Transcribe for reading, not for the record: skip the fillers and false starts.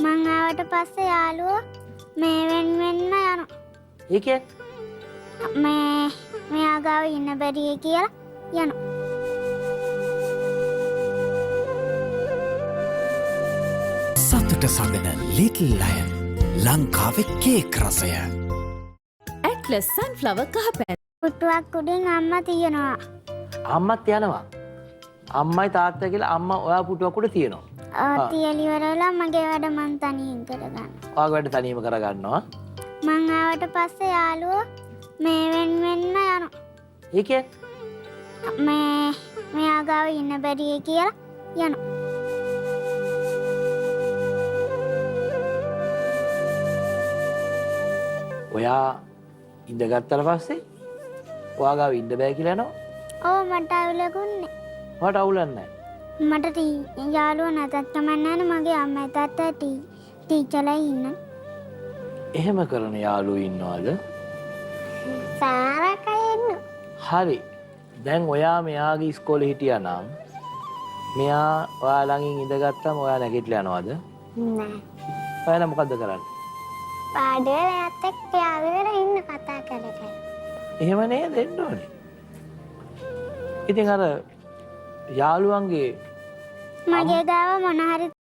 මං ආවට පස්සේ යාළුවෝ මේ වෙන්න යනවා. ඒ කියන්නේ මෙයා ගාව ඉන්න බැරිය කියලා යනවා. සතුට සඳන ලිටල් ලයන් ලංකාවේ කේක් රසය. ඇට්ලස් සන්ෆ්ලවර් කහපැන්. පුටුවක් උඩින් අම්මා තියනවා. අම්මත් යනවා. අම්මයි තාත්තා කියලා අම්මා ඔයා පුටුවක් උඩ තියෙනවා. තියලි වරවලා මගේ වැඩ මං තනියෙන් කරගන්න. ඔයාගේ වැඩ තනියම කරගන්නවා. මං ආවට පස්සේ යාළුවෝ මේ වෙන්න යනවා. ඒ කියන්නේ මෙයා ගාව ඉන්න බැරිය කියලා යනවා. ඔයා ඉඳගත්තට පස්සේ ඔයා ගාව ඉන්න බෑ කියලා යනවා. ඔව් මට අවුලකුන්නේ. මට අවුලක් නැහැ. මට යාළුවෝ නැතත් කමක් නැහැ මගේ අම්මයි තාත්තා ටීචර්ලා ඉන්න. එහෙම කරන යාළුවෝ ඉන්නවද? සාරකයි ඉන්න. හරි. දැන් ඔයා මෙයාගේ ඉස්කෝලේ හිටියා නම් මෙයා ඔයා ළඟින් ඉඳගත්තම ඔයා නැගිටලා යනවද? නෑ. ඔයා මොකද්ද කරන්නේ? පාඩේ එයාත් එක්ක යාළුවෙලා ඉන්න කතා කරගෙන. එහෙම නේද එන්න ඕනේ. ඉතින් අර යාළුවන්ගේ මගේ ගාව මොන හරි